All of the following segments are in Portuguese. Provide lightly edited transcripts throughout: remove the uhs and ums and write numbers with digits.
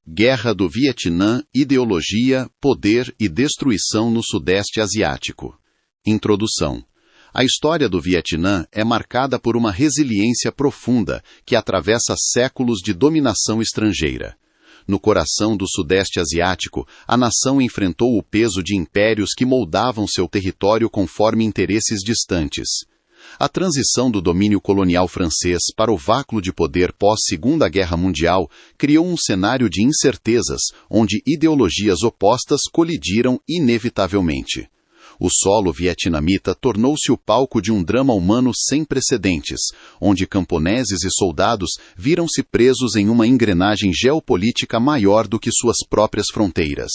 Guerra do Vietnã, ideologia, poder e destruição no Sudeste Asiático. Introdução. A história do Vietnã é marcada por uma resiliência profunda que atravessa séculos de dominação estrangeira. No coração do Sudeste Asiático, a nação enfrentou o peso de impérios que moldavam seu território conforme interesses distantes. A transição do domínio colonial francês para o vácuo de poder pós-Segunda Guerra Mundial criou um cenário de incertezas, onde ideologias opostas colidiram inevitavelmente. O solo vietnamita tornou-se o palco de um drama humano sem precedentes, onde camponeses e soldados viram-se presos em uma engrenagem geopolítica maior do que suas próprias fronteiras.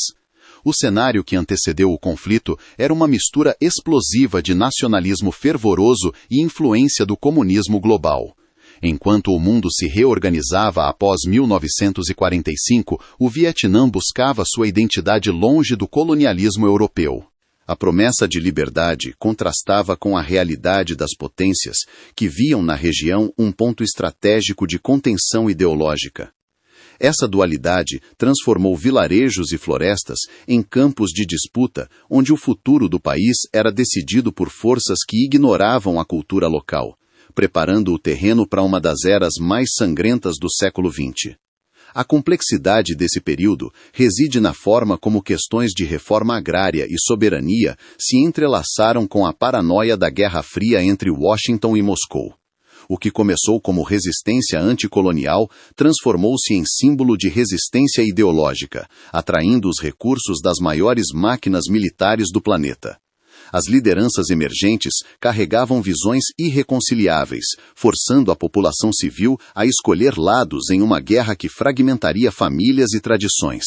O cenário que antecedeu o conflito era uma mistura explosiva de nacionalismo fervoroso e influência do comunismo global. Enquanto o mundo se reorganizava após 1945, o Vietnã buscava sua identidade longe do colonialismo europeu. A promessa de liberdade contrastava com a realidade das potências, que viam na região um ponto estratégico de contenção ideológica. Essa dualidade transformou vilarejos e florestas em campos de disputa, onde o futuro do país era decidido por forças que ignoravam a cultura local, preparando o terreno para uma das eras mais sangrentas do século XX. A complexidade desse período reside na forma como questões de reforma agrária e soberania se entrelaçaram com a paranoia da Guerra Fria entre Washington e Moscou. O que começou como resistência anticolonial transformou-se em símbolo de resistência ideológica, atraindo os recursos das maiores máquinas militares do planeta. As lideranças emergentes carregavam visões irreconciliáveis, forçando a população civil a escolher lados em uma guerra que fragmentaria famílias e tradições.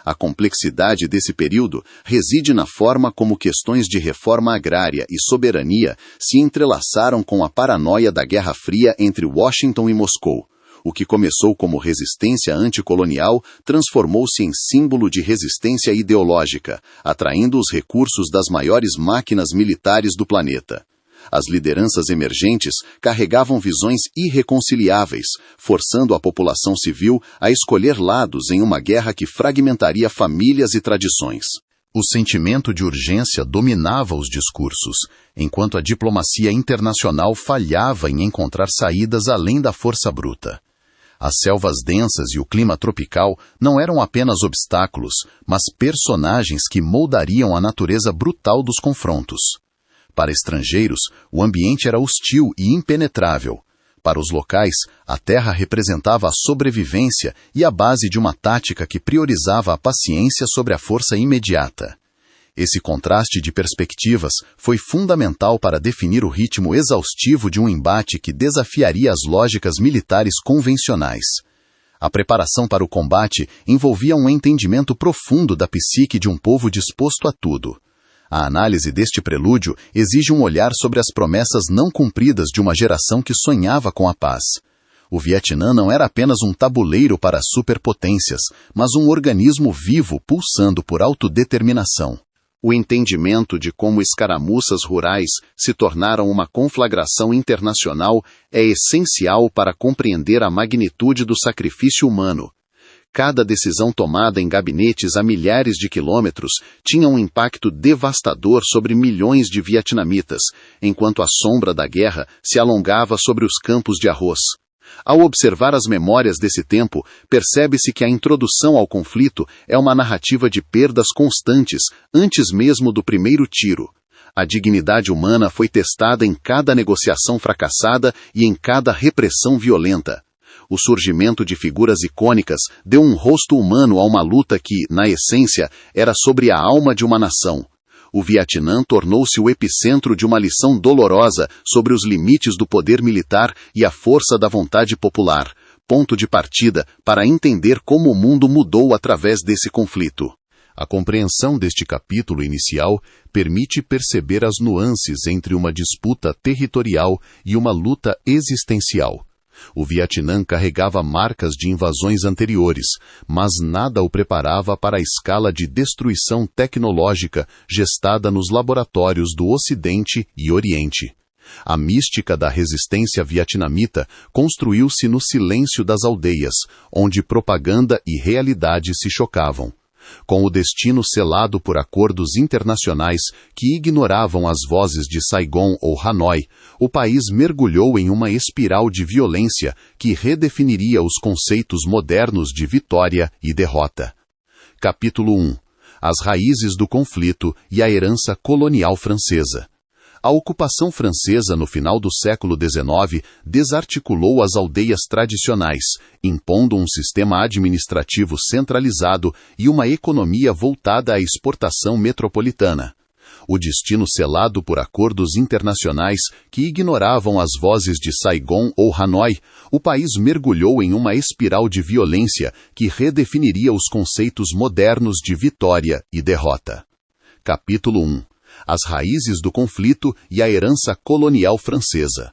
A complexidade desse período reside na forma como questões de reforma agrária e soberania se entrelaçaram com a paranoia da Guerra Fria entre Washington e Moscou. O que começou como resistência anticolonial transformou-se em símbolo de resistência ideológica, atraindo os recursos das maiores máquinas militares do planeta. As lideranças emergentes carregavam visões irreconciliáveis, forçando a população civil a escolher lados em uma guerra que fragmentaria famílias e tradições. O sentimento de urgência dominava os discursos, enquanto a diplomacia internacional falhava em encontrar saídas além da força bruta. As selvas densas e o clima tropical não eram apenas obstáculos, mas personagens que moldariam a natureza brutal dos confrontos. Para estrangeiros, o ambiente era hostil e impenetrável. Para os locais, a terra representava a sobrevivência e a base de uma tática que priorizava a paciência sobre a força imediata. Esse contraste de perspectivas foi fundamental para definir o ritmo exaustivo de um embate que desafiaria as lógicas militares convencionais. A preparação para o combate envolvia um entendimento profundo da psique de um povo disposto a tudo. A análise deste prelúdio exige um olhar sobre as promessas não cumpridas de uma geração que sonhava com a paz. O Vietnã não era apenas um tabuleiro para as superpotências, mas um organismo vivo pulsando por autodeterminação. O entendimento de como escaramuças rurais se tornaram uma conflagração internacional é essencial para compreender a magnitude do sacrifício humano. Cada decisão tomada em gabinetes a milhares de quilômetros tinha um impacto devastador sobre milhões de vietnamitas, enquanto a sombra da guerra se alongava sobre os campos de arroz. Ao observar as memórias desse tempo, percebe-se que a introdução ao conflito é uma narrativa de perdas constantes, antes mesmo do primeiro tiro. A dignidade humana foi testada em cada negociação fracassada e em cada repressão violenta. O surgimento de figuras icônicas deu um rosto humano a uma luta que, na essência, era sobre a alma de uma nação. O Vietnã tornou-se o epicentro de uma lição dolorosa sobre os limites do poder militar e a força da vontade popular, ponto de partida para entender como o mundo mudou através desse conflito. A compreensão deste capítulo inicial permite perceber as nuances entre uma disputa territorial e uma luta existencial. O Vietnã carregava marcas de invasões anteriores, mas nada o preparava para a escala de destruição tecnológica gestada nos laboratórios do Ocidente e Oriente. A mística da resistência vietnamita construiu-se no silêncio das aldeias, onde propaganda e realidade se chocavam. Com o destino selado por acordos internacionais que ignoravam as vozes de Saigon ou Hanoi, o país mergulhou em uma espiral de violência que redefiniria os conceitos modernos de vitória e derrota. Capítulo 1. As raízes do conflito e a herança colonial francesa. A ocupação francesa no final do século XIX desarticulou as aldeias tradicionais, impondo um sistema administrativo centralizado e uma economia voltada à exportação metropolitana. O destino selado por acordos internacionais que ignoravam as vozes de Saigon ou Hanoi, o país mergulhou em uma espiral de violência que redefiniria os conceitos modernos de vitória e derrota. Capítulo 1. As raízes do conflito e a herança colonial francesa.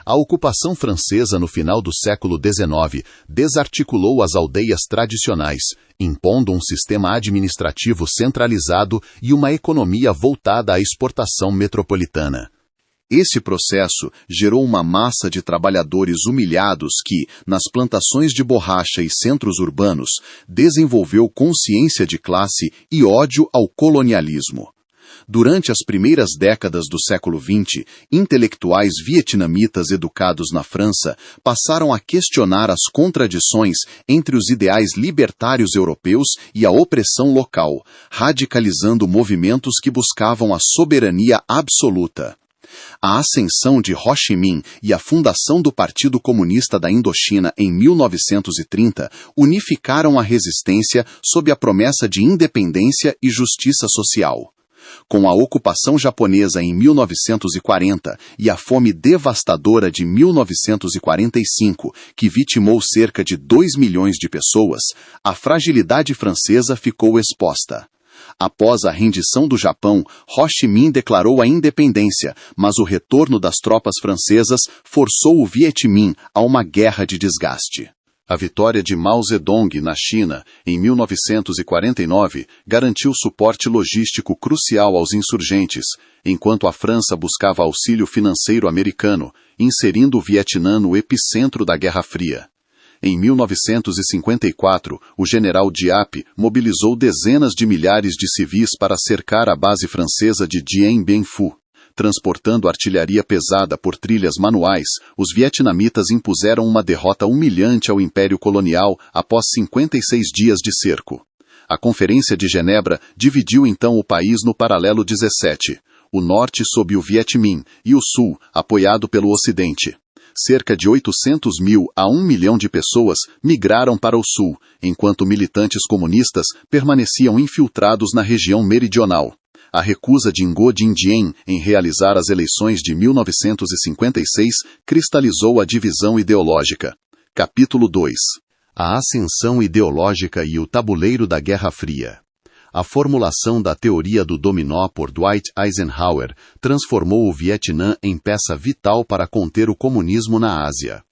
A ocupação francesa no final do século XIX desarticulou as aldeias tradicionais, impondo um sistema administrativo centralizado e uma economia voltada à exportação metropolitana. Esse processo gerou uma massa de trabalhadores humilhados que, nas plantações de borracha e centros urbanos, desenvolveu consciência de classe e ódio ao colonialismo. Durante as primeiras décadas do século XX, intelectuais vietnamitas educados na França passaram a questionar as contradições entre os ideais libertários europeus e a opressão local, radicalizando movimentos que buscavam a soberania absoluta. A ascensão de Ho Chi Minh e a fundação do Partido Comunista da Indochina em 1930 unificaram a resistência sob a promessa de independência e justiça social. Com a ocupação japonesa em 1940 e a fome devastadora de 1945, que vitimou cerca de 2 milhões de pessoas, a fragilidade francesa ficou exposta. Após a rendição do Japão, Ho Chi Minh declarou a independência, mas o retorno das tropas francesas forçou o Viet Minh a uma guerra de desgaste. A vitória de Mao Zedong na China, em 1949, garantiu suporte logístico crucial aos insurgentes, enquanto a França buscava auxílio financeiro americano, inserindo o Vietnã no epicentro da Guerra Fria. Em 1954, o general Diap mobilizou dezenas de milhares de civis para cercar a base francesa de Dien Bien Phu. Transportando artilharia pesada por trilhas manuais, os vietnamitas impuseram uma derrota humilhante ao Império Colonial após 56 dias de cerco. A Conferência de Genebra dividiu então o país no paralelo 17, o norte sob o Viet Minh e o sul, apoiado pelo Ocidente. Cerca de 800 mil a 1 milhão de pessoas migraram para o sul, enquanto militantes comunistas permaneciam infiltrados na região meridional. A recusa de Ngo Dinh Diem em realizar as eleições de 1956 cristalizou a divisão ideológica. Capítulo 2. A ascensão ideológica e o tabuleiro da Guerra Fria. A formulação da teoria do dominó por Dwight Eisenhower transformou o Vietnã em peça vital para conter o comunismo na Ásia.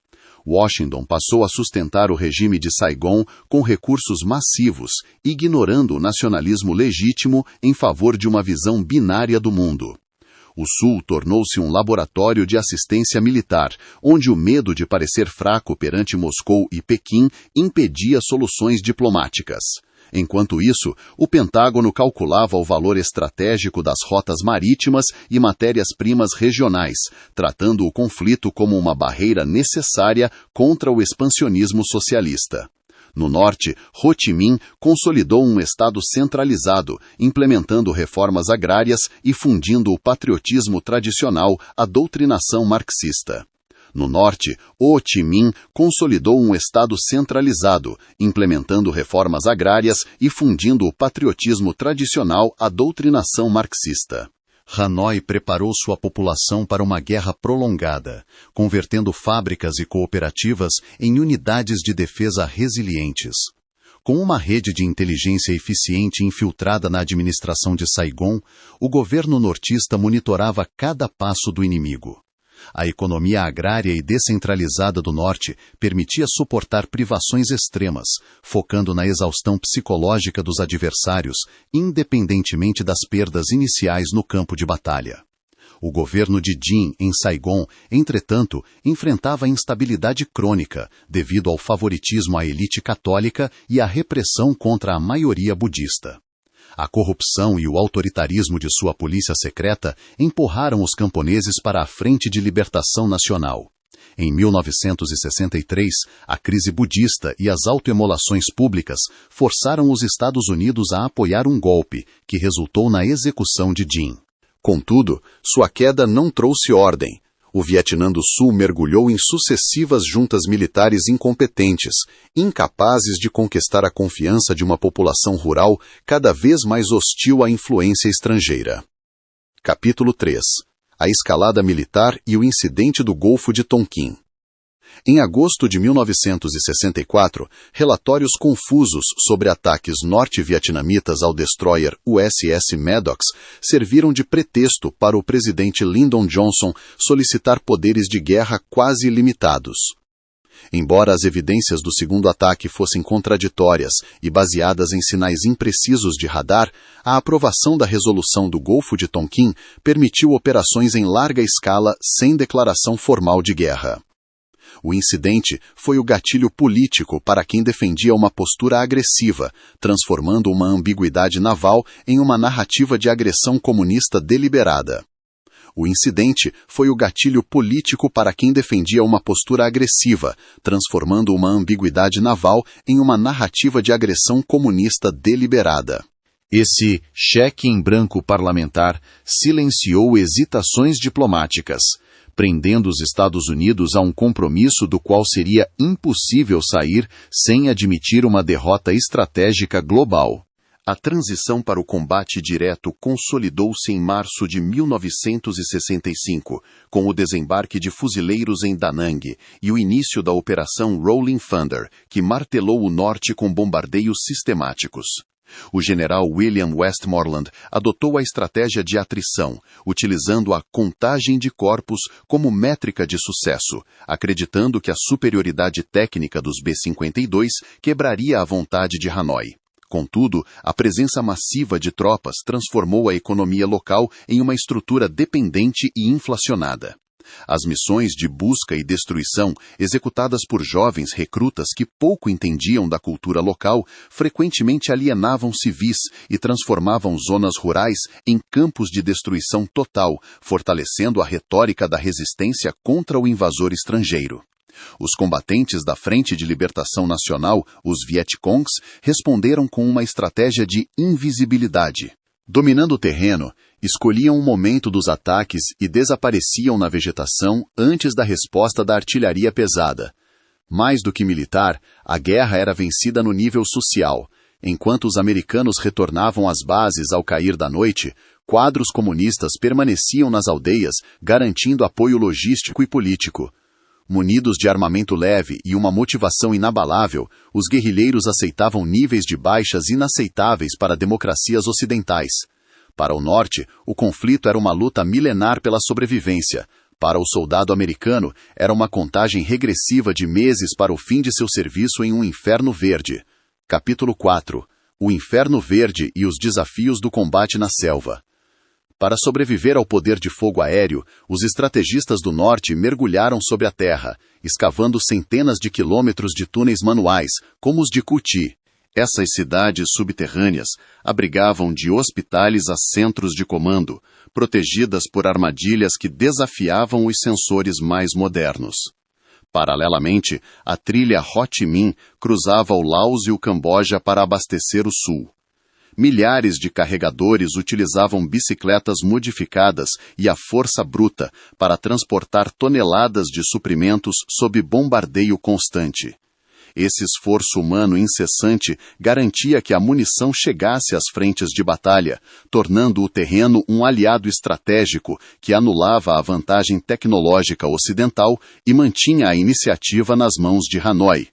Washington passou a sustentar o regime de Saigon com recursos massivos, ignorando o nacionalismo legítimo em favor de uma visão binária do mundo. O Sul tornou-se um laboratório de assistência militar, onde o medo de parecer fraco perante Moscou e Pequim impedia soluções diplomáticas. Enquanto isso, o Pentágono calculava o valor estratégico das rotas marítimas e matérias-primas regionais, tratando o conflito como uma barreira necessária contra o expansionismo socialista. No norte, Ho Chi Minh consolidou um Estado centralizado, implementando reformas agrárias e fundindo o patriotismo tradicional à doutrinação marxista. No norte, Ho Chi Minh consolidou um Estado centralizado, implementando reformas agrárias e fundindo o patriotismo tradicional à doutrinação marxista. Hanoi preparou sua população para uma guerra prolongada, convertendo fábricas e cooperativas em unidades de defesa resilientes. Com uma rede de inteligência eficiente infiltrada na administração de Saigon, o governo nortista monitorava cada passo do inimigo. A economia agrária e descentralizada do norte permitia suportar privações extremas, focando na exaustão psicológica dos adversários, independentemente das perdas iniciais no campo de batalha. O governo de Diem, em Saigon, entretanto, enfrentava instabilidade crônica devido ao favoritismo à elite católica e à repressão contra a maioria budista. A corrupção e o autoritarismo de sua polícia secreta empurraram os camponeses para a Frente de Libertação Nacional. Em 1963, a crise budista e as autoimolações públicas forçaram os Estados Unidos a apoiar um golpe, que resultou na execução de Diem. Contudo, sua queda não trouxe ordem. O Vietnã do Sul mergulhou em sucessivas juntas militares incompetentes, incapazes de conquistar a confiança de uma população rural cada vez mais hostil à influência estrangeira. Capítulo 3. A escalada militar e o incidente do Golfo de Tonkin. Em agosto de 1964, relatórios confusos sobre ataques norte-vietnamitas ao destroyer USS Maddox serviram de pretexto para o presidente Lyndon Johnson solicitar poderes de guerra quase ilimitados. Embora as evidências do segundo ataque fossem contraditórias e baseadas em sinais imprecisos de radar, a aprovação da resolução do Golfo de Tonkin permitiu operações em larga escala sem declaração formal de guerra. O incidente foi o gatilho político para quem defendia uma postura agressiva, transformando uma ambiguidade naval em uma narrativa de agressão comunista deliberada. O incidente foi o gatilho político para quem defendia uma postura agressiva, transformando uma ambiguidade naval em uma narrativa de agressão comunista deliberada. Esse cheque em branco parlamentar silenciou hesitações diplomáticas, prendendo os Estados Unidos a um compromisso do qual seria impossível sair sem admitir uma derrota estratégica global. A transição para o combate direto consolidou-se em março de 1965, com o desembarque de fuzileiros em Da Nang e o início da Operação Rolling Thunder, que martelou o norte com bombardeios sistemáticos. O general William Westmoreland adotou a estratégia de atrição, utilizando a contagem de corpos como métrica de sucesso, acreditando que a superioridade técnica dos B-52 quebraria a vontade de Hanoi. Contudo, a presença massiva de tropas transformou a economia local em uma estrutura dependente e inflacionada. As missões de busca e destruição, executadas por jovens recrutas que pouco entendiam da cultura local, frequentemente alienavam civis e transformavam zonas rurais em campos de destruição total, fortalecendo a retórica da resistência contra o invasor estrangeiro. Os combatentes da Frente de Libertação Nacional, os Vietcongs, responderam com uma estratégia de invisibilidade. Dominando o terreno, escolhiam o momento dos ataques e desapareciam na vegetação antes da resposta da artilharia pesada. Mais do que militar, a guerra era vencida no nível social. Enquanto os americanos retornavam às bases ao cair da noite, quadros comunistas permaneciam nas aldeias, garantindo apoio logístico e político. Munidos de armamento leve e uma motivação inabalável, os guerrilheiros aceitavam níveis de baixas inaceitáveis para democracias ocidentais. Para o norte, o conflito era uma luta milenar pela sobrevivência. Para o soldado americano, era uma contagem regressiva de meses para o fim de seu serviço em um inferno verde. Capítulo 4. O Inferno Verde e os desafios do combate na selva. Para sobreviver ao poder de fogo aéreo, os estrategistas do norte mergulharam sob a terra, escavando centenas de quilômetros de túneis manuais, como os de Cuti. Essas cidades subterrâneas abrigavam de hospitais a centros de comando, protegidas por armadilhas que desafiavam os sensores mais modernos. Paralelamente, a trilha Ho Chi Minh cruzava o Laos e o Camboja para abastecer o sul. Milhares de carregadores utilizavam bicicletas modificadas e a força bruta para transportar toneladas de suprimentos sob bombardeio constante. Esse esforço humano incessante garantia que a munição chegasse às frentes de batalha, tornando o terreno um aliado estratégico que anulava a vantagem tecnológica ocidental e mantinha a iniciativa nas mãos de Hanoi.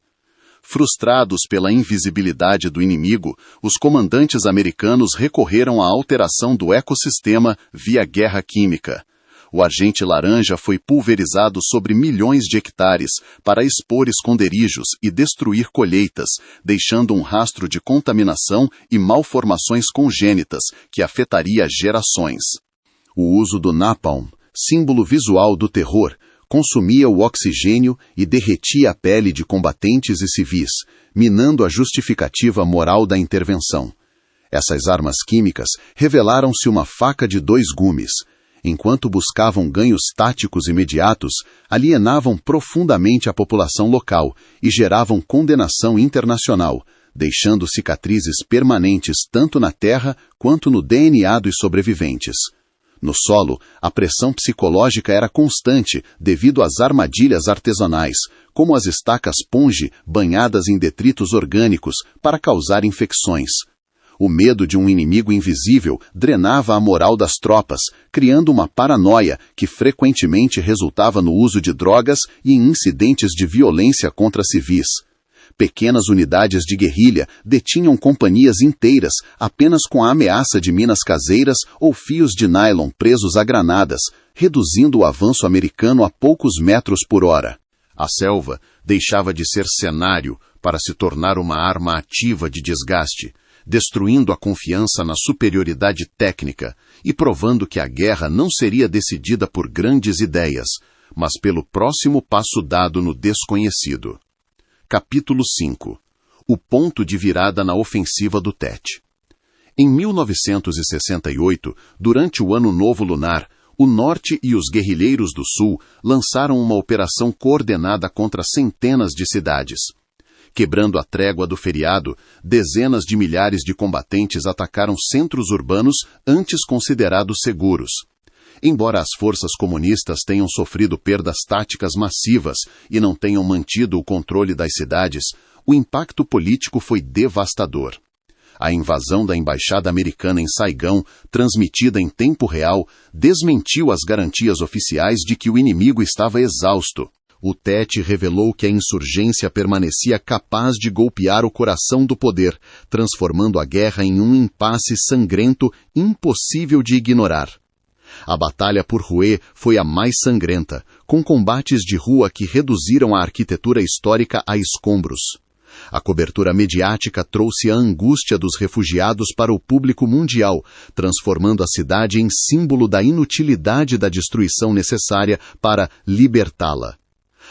Frustrados pela invisibilidade do inimigo, os comandantes americanos recorreram à alteração do ecossistema via guerra química. O agente laranja foi pulverizado sobre milhões de hectares para expor esconderijos e destruir colheitas, deixando um rastro de contaminação e malformações congênitas que afetaria gerações. O uso do napalm, símbolo visual do terror, consumia o oxigênio e derretia a pele de combatentes e civis, minando a justificativa moral da intervenção. Essas armas químicas revelaram-se uma faca de dois gumes. Enquanto buscavam ganhos táticos imediatos, alienavam profundamente a população local e geravam condenação internacional, deixando cicatrizes permanentes tanto na terra quanto no DNA dos sobreviventes. No solo, a pressão psicológica era constante devido às armadilhas artesanais, como as estacas ponge banhadas em detritos orgânicos para causar infecções. O medo de um inimigo invisível drenava a moral das tropas, criando uma paranoia que frequentemente resultava no uso de drogas e em incidentes de violência contra civis. Pequenas unidades de guerrilha detinham companhias inteiras apenas com a ameaça de minas caseiras ou fios de nylon presos a granadas, reduzindo o avanço americano a poucos metros por hora. A selva deixava de ser cenário para se tornar uma arma ativa de desgaste, destruindo a confiança na superioridade técnica e provando que a guerra não seria decidida por grandes ideias, mas pelo próximo passo dado no desconhecido. Capítulo 5. O ponto de virada na ofensiva do Tet. Em 1968, durante o Ano Novo Lunar, o Norte e os guerrilheiros do Sul lançaram uma operação coordenada contra centenas de cidades. Quebrando a trégua do feriado, dezenas de milhares de combatentes atacaram centros urbanos antes considerados seguros. Embora as forças comunistas tenham sofrido perdas táticas massivas e não tenham mantido o controle das cidades, o impacto político foi devastador. A invasão da embaixada americana em Saigão, transmitida em tempo real, desmentiu as garantias oficiais de que o inimigo estava exausto. O Tet revelou que a insurgência permanecia capaz de golpear o coração do poder, transformando a guerra em um impasse sangrento impossível de ignorar. A Batalha por Hue foi a mais sangrenta, com combates de rua que reduziram a arquitetura histórica a escombros. A cobertura mediática trouxe a angústia dos refugiados para o público mundial, transformando a cidade em símbolo da inutilidade da destruição necessária para libertá-la.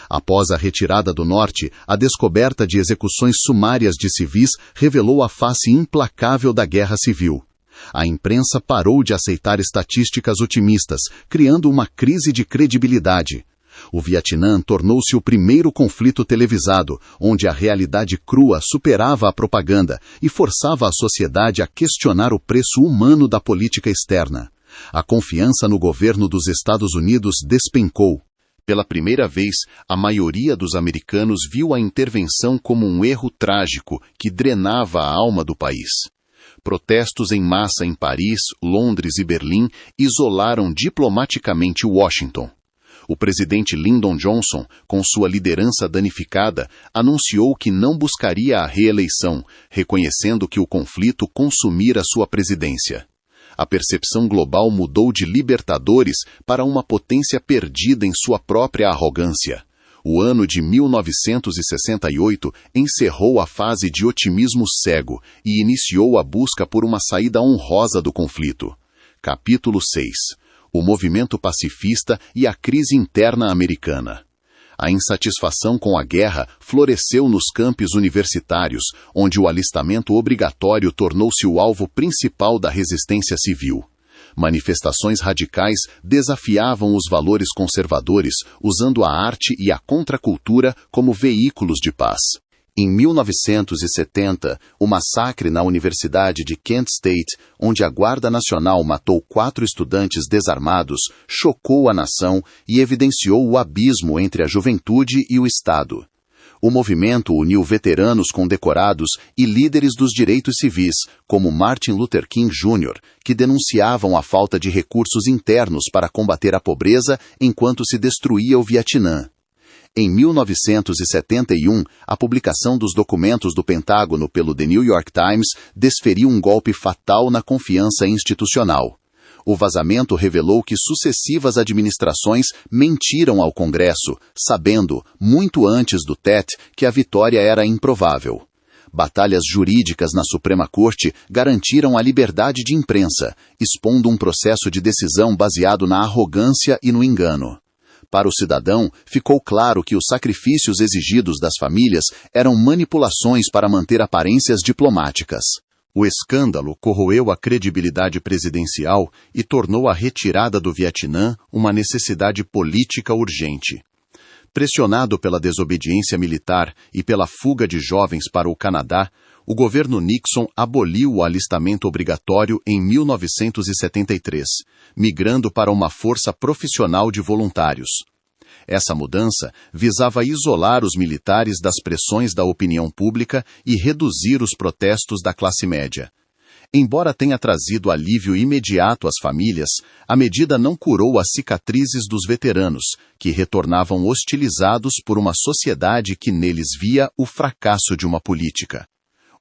Após a retirada do norte, a descoberta de execuções sumárias de civis revelou a face implacável da guerra civil. A imprensa parou de aceitar estatísticas otimistas, criando uma crise de credibilidade. O Vietnã tornou-se o primeiro conflito televisado, onde a realidade crua superava a propaganda e forçava a sociedade a questionar o preço humano da política externa. A confiança no governo dos Estados Unidos despencou. Pela primeira vez, a maioria dos americanos viu a intervenção como um erro trágico que drenava a alma do país. Protestos em massa em Paris, Londres e Berlim isolaram diplomaticamente Washington. O presidente Lyndon Johnson, com sua liderança danificada, anunciou que não buscaria a reeleição, reconhecendo que o conflito consumira sua presidência. A percepção global mudou de libertadores para uma potência perdida em sua própria arrogância. O ano de 1968 encerrou a fase de otimismo cego e iniciou a busca por uma saída honrosa do conflito. Capítulo 6. O movimento pacifista e a crise interna americana. A insatisfação com a guerra floresceu nos campos universitários, onde o alistamento obrigatório tornou-se o alvo principal da resistência civil. Manifestações radicais desafiavam os valores conservadores, usando a arte e a contracultura como veículos de paz. Em 1970, o massacre na Universidade de Kent State, onde a Guarda Nacional matou 4 estudantes desarmados, chocou a nação e evidenciou o abismo entre a juventude e o Estado. O movimento uniu veteranos condecorados e líderes dos direitos civis, como Martin Luther King Jr., que denunciavam a falta de recursos internos para combater a pobreza enquanto se destruía o Vietnã. Em 1971, a publicação dos documentos do Pentágono pelo The New York Times desferiu um golpe fatal na confiança institucional. O vazamento revelou que sucessivas administrações mentiram ao Congresso, sabendo, muito antes do Tet, que a vitória era improvável. Batalhas jurídicas na Suprema Corte garantiram a liberdade de imprensa, expondo um processo de decisão baseado na arrogância e no engano. Para o cidadão, ficou claro que os sacrifícios exigidos das famílias eram manipulações para manter aparências diplomáticas. O escândalo corroeu a credibilidade presidencial e tornou a retirada do Vietnã uma necessidade política urgente. Pressionado pela desobediência militar e pela fuga de jovens para o Canadá, o governo Nixon aboliu o alistamento obrigatório em 1973, migrando para uma força profissional de voluntários. Essa mudança visava isolar os militares das pressões da opinião pública e reduzir os protestos da classe média. Embora tenha trazido alívio imediato às famílias, a medida não curou as cicatrizes dos veteranos, que retornavam hostilizados por uma sociedade que neles via o fracasso de uma política.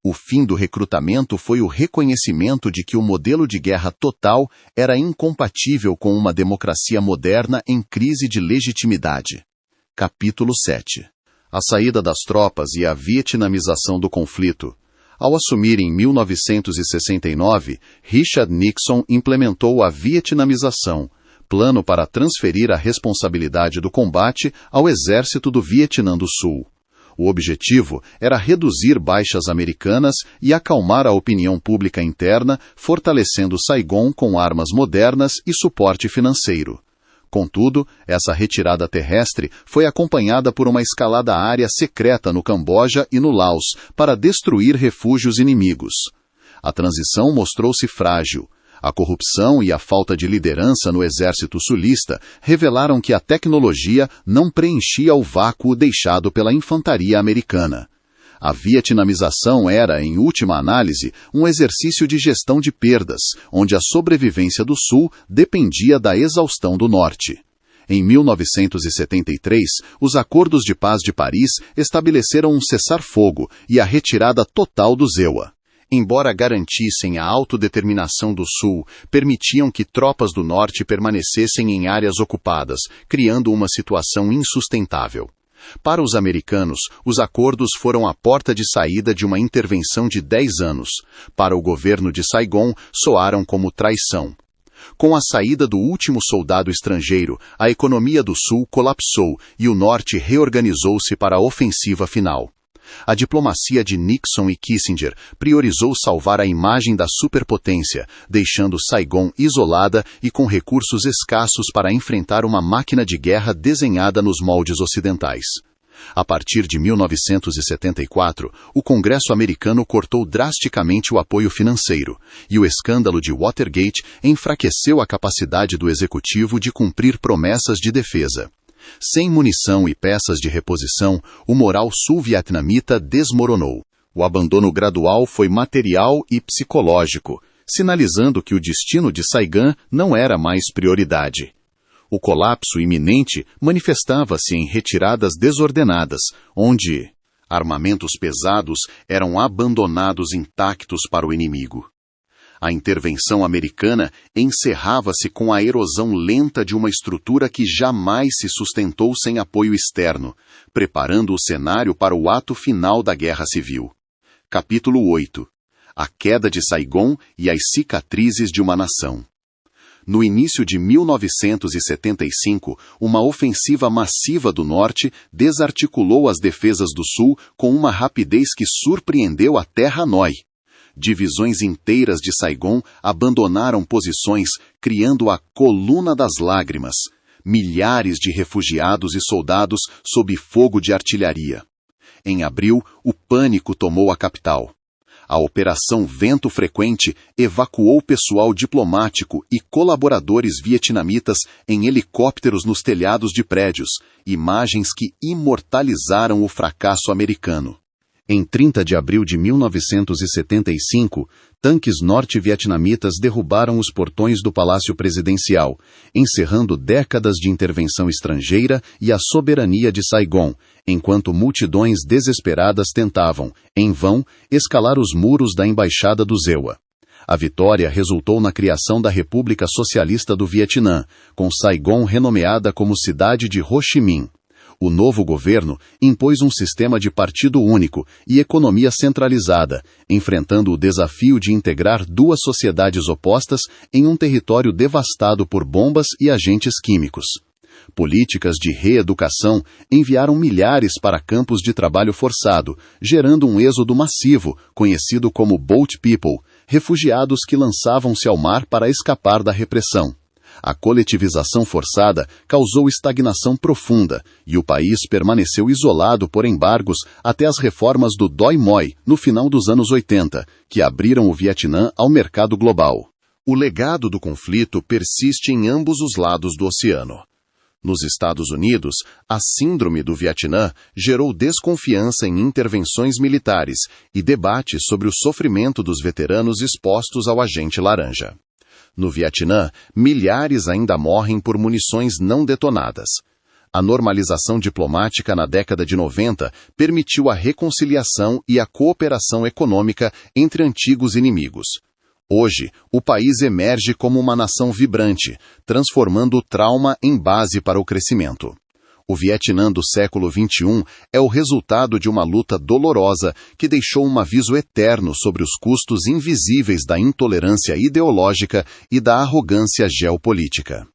O fim do recrutamento foi o reconhecimento de que o modelo de guerra total era incompatível com uma democracia moderna em crise de legitimidade. Capítulo 7. A saída das tropas e a vietnamização do conflito. Ao assumir em 1969, Richard Nixon implementou a vietnamização, plano para transferir a responsabilidade do combate ao exército do Vietnã do Sul. O objetivo era reduzir baixas americanas e acalmar a opinião pública interna, fortalecendo Saigon com armas modernas e suporte financeiro. Contudo, essa retirada terrestre foi acompanhada por uma escalada aérea secreta no Camboja e no Laos para destruir refúgios inimigos. A transição mostrou-se frágil. A corrupção e a falta de liderança no exército sulista revelaram que a tecnologia não preenchia o vácuo deixado pela infantaria americana. A vietnamização era, em última análise, um exercício de gestão de perdas, onde a sobrevivência do Sul dependia da exaustão do Norte. Em 1973, os Acordos de Paz de Paris estabeleceram um cessar-fogo e a retirada total dos EUA. Embora garantissem a autodeterminação do Sul, permitiam que tropas do Norte permanecessem em áreas ocupadas, criando uma situação insustentável. Para os americanos, os acordos foram a porta de saída de uma intervenção de 10 anos. Para o governo de Saigon, soaram como traição. Com a saída do último soldado estrangeiro, a economia do Sul colapsou e o Norte reorganizou-se para a ofensiva final. A diplomacia de Nixon e Kissinger priorizou salvar a imagem da superpotência, deixando Saigon isolada e com recursos escassos para enfrentar uma máquina de guerra desenhada nos moldes ocidentais. A partir de 1974, o Congresso americano cortou drasticamente o apoio financeiro, e o escândalo de Watergate enfraqueceu a capacidade do executivo de cumprir promessas de defesa. Sem munição e peças de reposição, o moral sul-vietnamita desmoronou. O abandono gradual foi material e psicológico, sinalizando que o destino de Saigon não era mais prioridade. O colapso iminente manifestava-se em retiradas desordenadas, onde armamentos pesados eram abandonados intactos para o inimigo. A intervenção americana encerrava-se com a erosão lenta de uma estrutura que jamais se sustentou sem apoio externo, preparando o cenário para o ato final da Guerra Civil. Capítulo 8. A queda de Saigon e as cicatrizes de uma nação. No início de 1975, uma ofensiva massiva do Norte desarticulou as defesas do Sul com uma rapidez que surpreendeu até Hanoi. Divisões inteiras de Saigon abandonaram posições, criando a Coluna das Lágrimas, milhares de refugiados e soldados sob fogo de artilharia. Em abril, o pânico tomou a capital. A Operação Vento Frequente evacuou pessoal diplomático e colaboradores vietnamitas em helicópteros nos telhados de prédios, imagens que imortalizaram o fracasso americano. Em 30 de abril de 1975, tanques norte-vietnamitas derrubaram os portões do Palácio Presidencial, encerrando décadas de intervenção estrangeira e a soberania de Saigon, enquanto multidões desesperadas tentavam, em vão, escalar os muros da Embaixada do EUA. A vitória resultou na criação da República Socialista do Vietnã, com Saigon renomeada como cidade de Ho Chi Minh. O novo governo impôs um sistema de partido único e economia centralizada, enfrentando o desafio de integrar duas sociedades opostas em um território devastado por bombas e agentes químicos. Políticas de reeducação enviaram milhares para campos de trabalho forçado, gerando um êxodo massivo, conhecido como Boat People, refugiados que lançavam-se ao mar para escapar da repressão. A coletivização forçada causou estagnação profunda e o país permaneceu isolado por embargos até as reformas do Doi Moi, no final dos anos 80, que abriram o Vietnã ao mercado global. O legado do conflito persiste em ambos os lados do oceano. Nos Estados Unidos, a Síndrome do Vietnã gerou desconfiança em intervenções militares e debate sobre o sofrimento dos veteranos expostos ao agente laranja. No Vietnã, milhares ainda morrem por munições não detonadas. A normalização diplomática na década de 90 permitiu a reconciliação e a cooperação econômica entre antigos inimigos. Hoje, o país emerge como uma nação vibrante, transformando o trauma em base para o crescimento. O Vietnã do século XXI é o resultado de uma luta dolorosa que deixou um aviso eterno sobre os custos invisíveis da intolerância ideológica e da arrogância geopolítica.